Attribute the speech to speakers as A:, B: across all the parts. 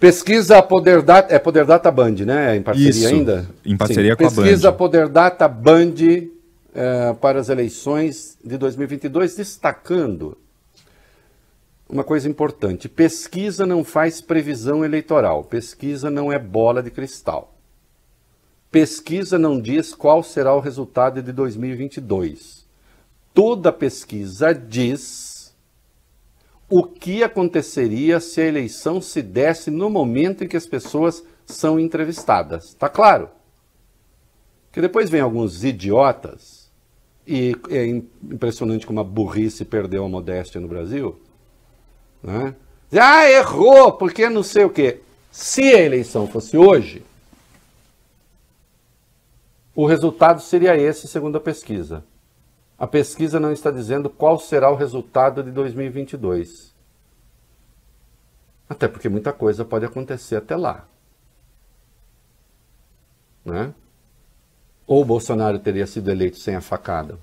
A: Pesquisa Poder Data, é Poder Data Band, né? Em parceria
B: Isso,
A: ainda?
B: em parceria com a Band.
A: Pesquisa Poder Data Band para as eleições de 2022, destacando uma coisa importante. Pesquisa não faz previsão eleitoral. Pesquisa não é bola de cristal. Pesquisa não diz qual será o resultado de 2022. Toda pesquisa diz o que aconteceria se a eleição se desse no momento em que as pessoas são entrevistadas. Tá claro? Que depois vem alguns idiotas, e é impressionante como a burrice perdeu a modéstia no Brasil, né? Ah, errou, porque não sei o quê. Se a eleição fosse hoje, o resultado seria esse, segundo a pesquisa. A pesquisa não está dizendo qual será o resultado de 2022. Até porque muita coisa pode acontecer até lá, né? Ou o Bolsonaro teria sido eleito sem a facada?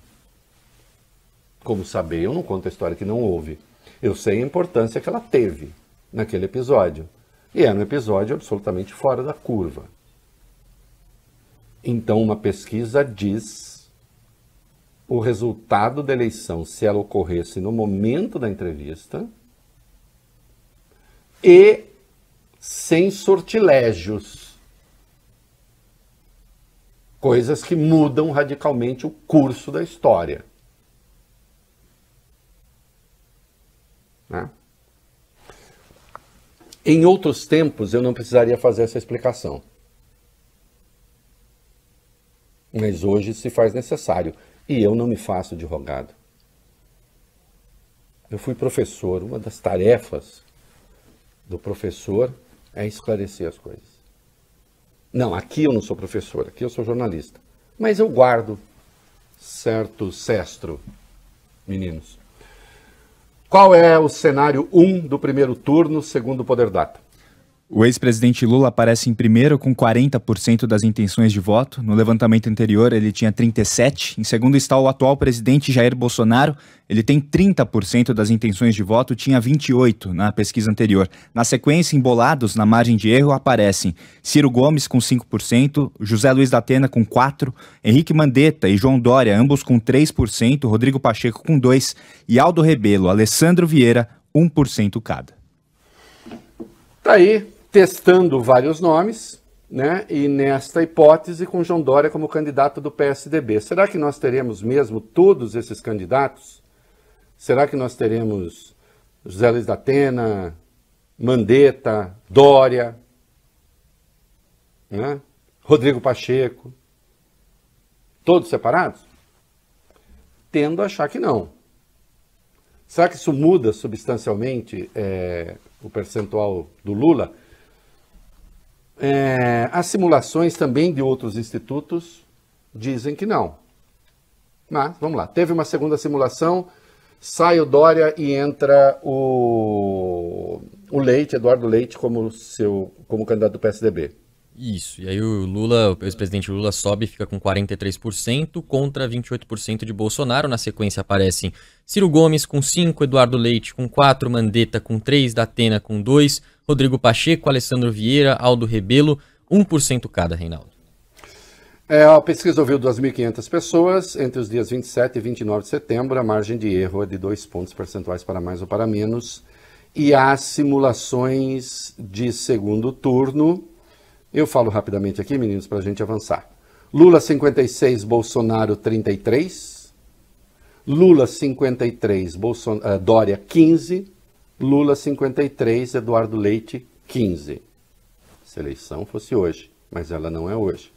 A: Como saber? Eu não conto a história que não houve. Eu sei a importância que ela teve naquele episódio. E era um episódio absolutamente fora da curva. Então, uma pesquisa diz o resultado da eleição, se ela ocorresse no momento da entrevista, e sem sortilégios. Coisas que mudam radicalmente o curso da história. Né? Em outros tempos, eu não precisaria fazer essa explicação. Mas hoje se faz necessário. E eu não me faço de rogado. Eu fui professor. Uma das tarefas do professor é esclarecer as coisas. Não, aqui eu não sou professor, aqui eu sou jornalista. Mas eu guardo certo cestro, meninos. Qual é o cenário 1 do primeiro turno, segundo o Poder Data?
B: O ex-presidente Lula aparece em primeiro com 40% das intenções de voto. No levantamento anterior, ele tinha 37%. Em segundo está o atual presidente Jair Bolsonaro. Ele tem 30% das intenções de voto, tinha 28% na pesquisa anterior. Na sequência, embolados na margem de erro, aparecem Ciro Gomes com 5%, José Luiz da Atena com 4%, Henrique Mandetta e João Dória, ambos com 3%, Rodrigo Pacheco com 2% e Aldo Rebelo, Alessandro Vieira, 1% cada.
A: Tá aí, testando vários nomes, né? E nesta hipótese com João Dória como candidato do PSDB. Será que nós teremos mesmo todos esses candidatos? Será que nós teremos José Luiz da Atena, Mandetta, Dória, né? Rodrigo Pacheco, todos separados? Tendo a achar que não. Será que isso muda substancialmente o percentual do Lula? As simulações também de outros institutos dizem que não. Mas, vamos lá, teve uma segunda simulação, sai o Dória e entra o Leite, Eduardo Leite, como candidato do PSDB.
C: Isso, e aí o ex-presidente Lula sobe e fica com 43% contra 28% de Bolsonaro. Na sequência aparecem Ciro Gomes com 5%, Eduardo Leite com 4%, Mandetta com 3%, Datena com 2%, Rodrigo Pacheco, Alessandro Vieira, Aldo Rebelo, 1% cada, Reinaldo.
A: A pesquisa ouviu 2.500 pessoas entre os dias 27 e 29 de setembro. A margem de erro é de 2 pontos percentuais para mais ou para menos. E as simulações de segundo turno, eu falo rapidamente aqui, meninos, para a gente avançar. Lula 56, Bolsonaro 33. Lula 53, Dória 15. Lula 53, Eduardo Leite 15. Se a eleição fosse hoje, mas ela não é hoje.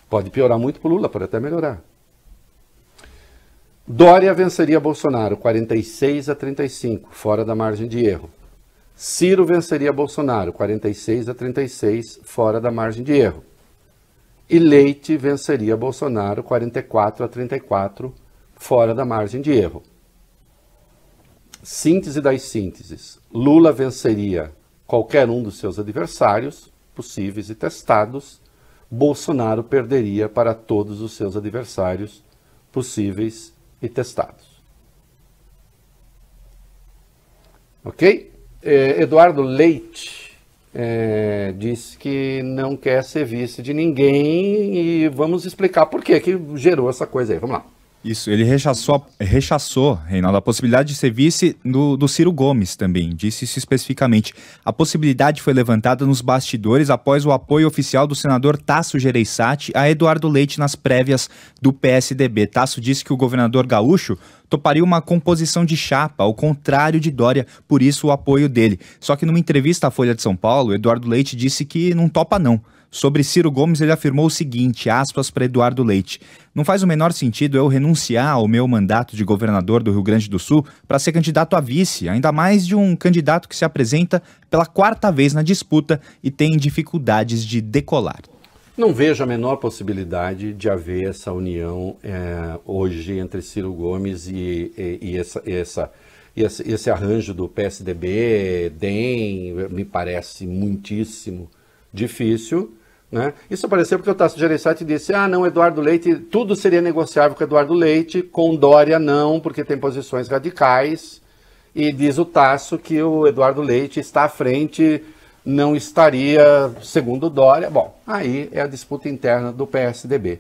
A: Pode piorar muito para o Lula, pode até melhorar. Dória venceria Bolsonaro 46-35, fora da margem de erro. Ciro venceria Bolsonaro 46-36, fora da margem de erro. E Leite venceria Bolsonaro 44-34, fora da margem de erro. Síntese das sínteses. Lula venceria qualquer um dos seus adversários, possíveis e testados. Bolsonaro perderia para todos os seus adversários, possíveis e testados. Ok? Eduardo Leite disse que não quer ser vice de ninguém e vamos explicar por que gerou essa coisa aí. Vamos lá.
B: Isso, ele rechaçou, Reinaldo, a possibilidade de ser vice do Ciro Gomes também, disse isso especificamente. A possibilidade foi levantada nos bastidores após o apoio oficial do senador Tasso Gereissati a Eduardo Leite nas prévias do PSDB. Tasso disse que o governador gaúcho toparia uma composição de chapa, ao contrário de Dória, por isso o apoio dele. Só que numa entrevista à Folha de São Paulo, Eduardo Leite disse que não topa não. Sobre Ciro Gomes, ele afirmou o seguinte, aspas para Eduardo Leite: não faz o menor sentido eu renunciar ao meu mandato de governador do Rio Grande do Sul para ser candidato a vice, ainda mais de um candidato que se apresenta pela 4ª vez na disputa e tem dificuldades de decolar.
A: Não vejo a menor possibilidade de haver essa união hoje entre Ciro Gomes e esse arranjo do PSDB, DEM, me parece muitíssimo difícil. Né? Isso apareceu porque o Tasso Gereissati disse, não, Eduardo Leite, tudo seria negociável com Eduardo Leite, com Dória não, porque tem posições radicais, e diz o Tasso que o Eduardo Leite está à frente, não estaria segundo Dória. Bom, aí é a disputa interna do PSDB.